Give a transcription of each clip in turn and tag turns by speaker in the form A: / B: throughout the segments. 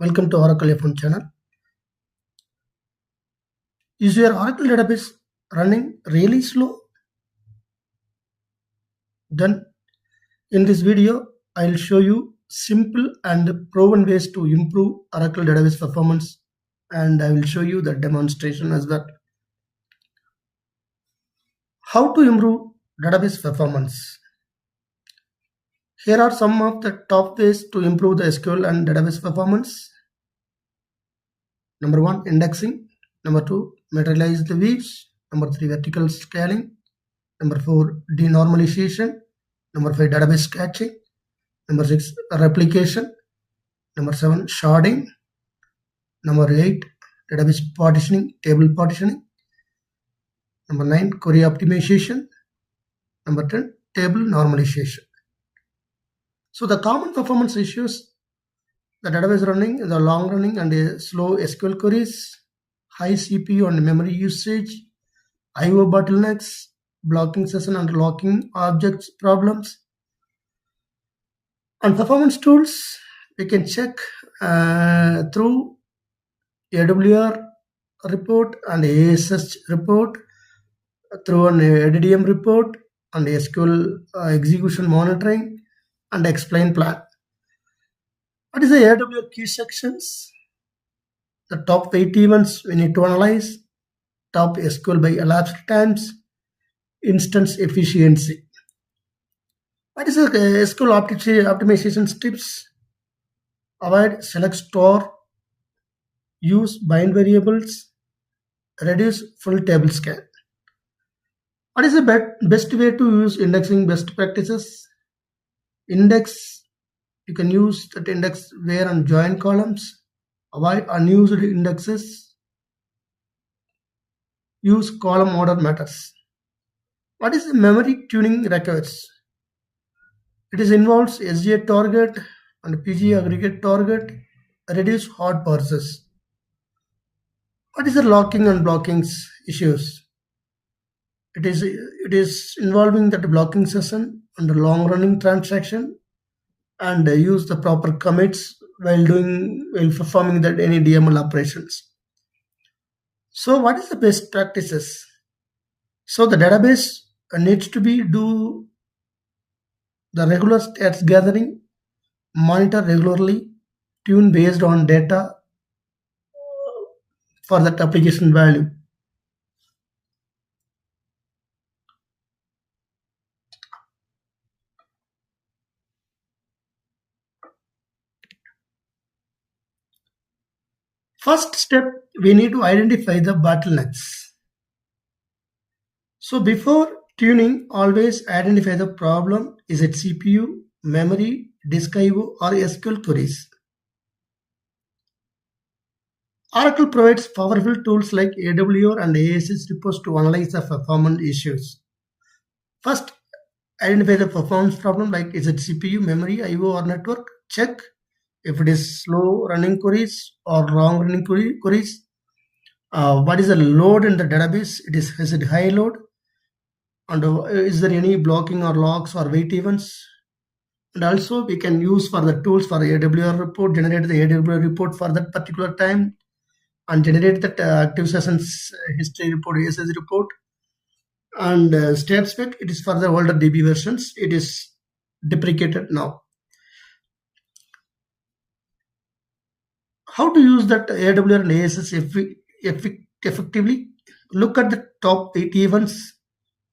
A: Welcome to Oracle F1 channel. Is your Oracle database running really slow? Then in this video, I'll show you simple and proven ways to improve Oracle database performance, and I will show you the demonstration as well. How to improve database performance? Here are some of the top ways to improve the SQL and database performance. Number 1, indexing. Number 2, materialize the views. Number 3, vertical scaling. Number 4, denormalization. Number 5, database caching. Number 6, replication. Number 7, sharding. Number 8, database partitioning, table partitioning. Number 9, query optimization. Number 10, table normalization. So the common performance issues: the database running, the long running and slow SQL queries, high CPU and memory usage, IO bottlenecks, blocking session and locking objects problems. On performance tools, we can check through AWR report and ASH report, through an ADDM report and SQL execution monitoring and explain plan. What is the AWR key sections? The top 8 events we need to analyze, top SQL by elapsed times, instance efficiency. What is the SQL optimization tips? Avoid select store, use bind variables, reduce full table scan. What is the best way to use indexing best practices? Index, you can use that index where and join columns. Avoid unused indexes. Use column order methods. What is the memory tuning requires? It involves SGA target and PG aggregate target. Reduce hard parsers. What is the locking and blockings issues? It is involving that blocking session and the long running transaction, and use the proper commits while performing that any DML operations. So what is the best practices? So the database needs to do the regular stats gathering, monitor regularly, tune based on data for that application value. First step, we need to identify the bottlenecks. So before tuning, always identify the problem. Is it CPU, memory, disk IO, or SQL queries? Oracle provides powerful tools like AWR and ASH reports to analyze the performance issues. First, identify the performance problem, like is it CPU, memory, IO, or network? Check if it is slow running queries or long running queries. What is the load in the database? Is it high load? And is there any blocking or locks or wait events? And also we can use for the tools for AWR report, generate the AWR report for that particular time, and generate that active sessions history report, ASH report. And state spec, it is for the older DB versions. It is deprecated now. How to use that AWR and ASH effectively? Look at the top 8 events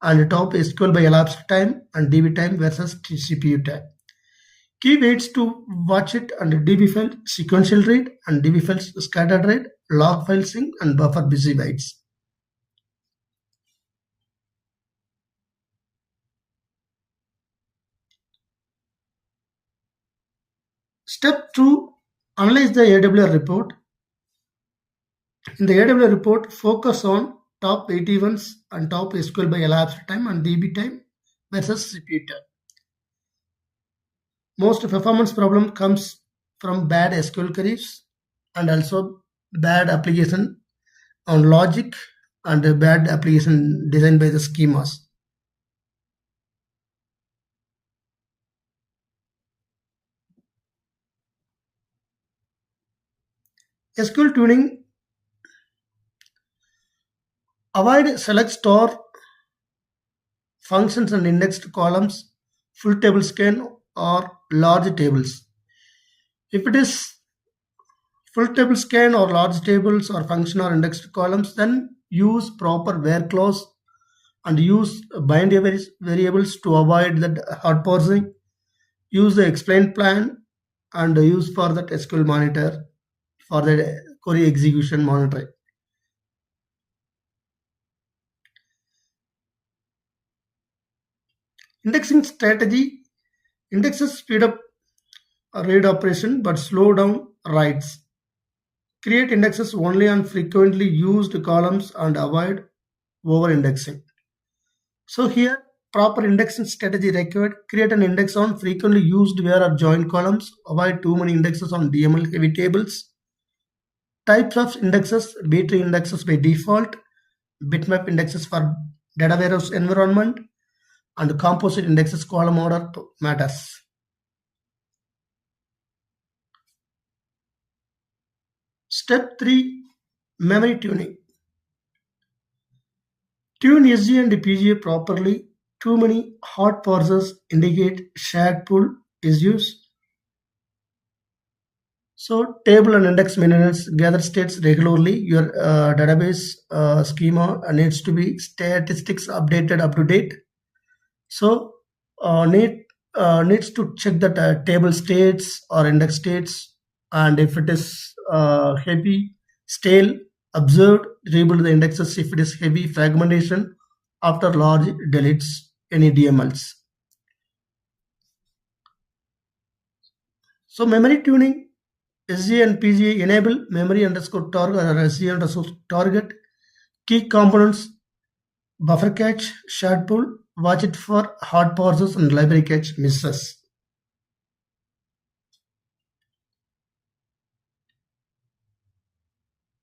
A: and the top SQL by elapsed time and DB time versus CPU time. Key ways to watch it: and DB file sequential read and DB files scattered read, log file sync and buffer busy bytes. Step 2, analyze the AWR report. In the AWR report, focus on top 8 events and top SQL by elapsed time and DB time versus CPU time. Most performance problem comes from bad SQL queries and also bad application on logic and bad application designed by the schemas. SQL tuning, avoid select store functions and indexed columns, full table scan or large tables. If it is full table scan or large tables or function or indexed columns, then use proper where clause and use bind variables to avoid that hard parsing. Use the explain plan and use for that SQL monitor for the query execution monitoring. Indexing strategy, indexes speed up read operation but slow down writes. Create indexes only on frequently used columns and avoid over-indexing. So here, proper indexing strategy required. Create an index on frequently used where or joined columns. Avoid too many indexes on DML heavy tables. Types of indexes, B-tree indexes by default, bitmap indexes for data warehouse environment, and composite indexes column order matters. Step 3, memory tuning. Tune SG and PGA properly. Too many hot parsers indicate shared pool issues. So table and index maintenance gather states regularly. Your database schema needs to be statistics updated up to date. So needs to check that table states or index states, and if it is heavy, stale, observed, rebuild the indexes if it is heavy fragmentation after large deletes any DMLs. So memory tuning, SG and PGA enable memory underscore target or SG underscore target, key components, buffer cache, shared pool, watch it for hard parsers and library cache misses.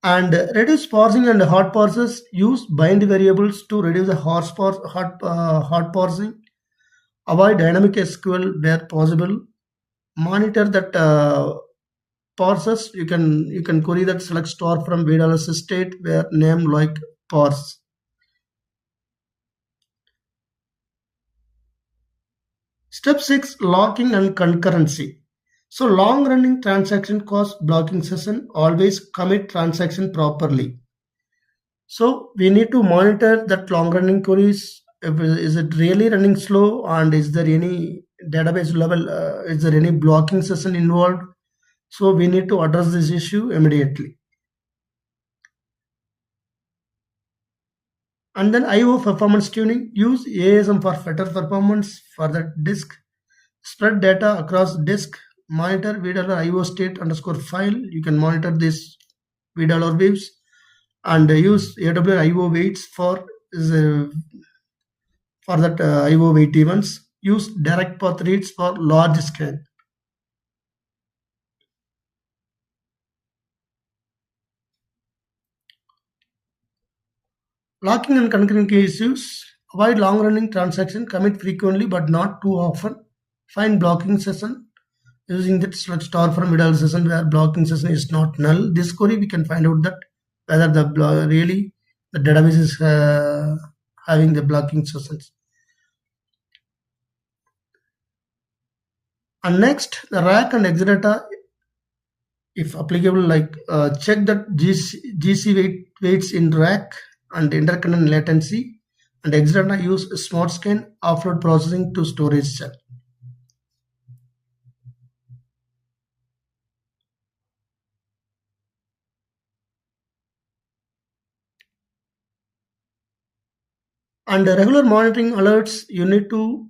A: And reduce parsing and hard parsers. Use bind variables to reduce the hard parsing. Avoid dynamic SQL where possible. Monitor that parsers. You can query that select store from VDLS state where name like parse. Step 6, locking and concurrency. So long running transaction cause blocking session. Always commit transaction properly. So we need to monitor that long running queries. Is it really running slow, and is there any database level, is there any blocking session involved? So we need to address this issue immediately. And then IO performance tuning. Use ASM for better performance for the disk. Spread data across disk. Monitor VDollar IO state underscore file. You can monitor this VDollar waves and use AWR IO weights for that IO weight events. Use direct path reads for large scan. Locking and concurrent issues. Avoid long running transaction. Commit frequently but not too often. Find blocking session using that select star from middle session where blocking session is not null. This query we can find out that whether the database is having the blocking sessions. And next, the rack and exadata, if applicable, like check that GC weights in rack and interconnect latency, and exadata use smart scan offload processing to storage cell. And regular monitoring alerts, you need to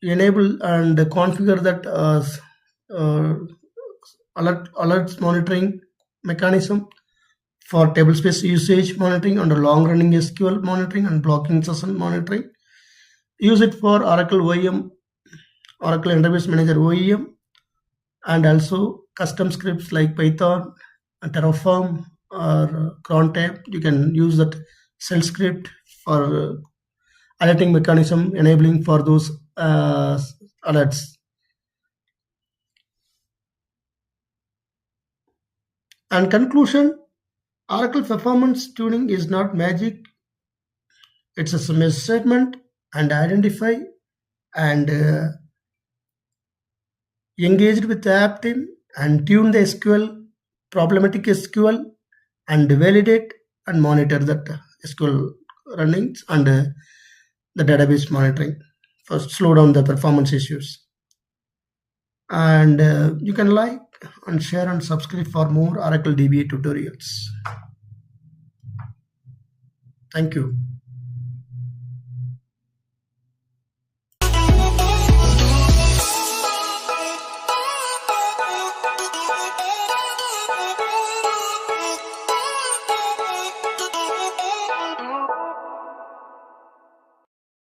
A: enable and configure that alerts monitoring mechanism for tablespace usage monitoring under long running SQL monitoring and blocking session monitoring. Use it for Oracle OEM, Oracle Interface Manager OEM, and also custom scripts like Python, Terraform, or crontab. You can use that shell script for alerting mechanism enabling for those alerts. And conclusion, Oracle performance tuning is not magic. It's a measurement and identify and engaged with the app team and tune the SQL, problematic SQL, and validate and monitor that SQL runnings and the database monitoring. First, slow down the performance issues. And you can like and share and subscribe for more Oracle DBA tutorials. Thank you.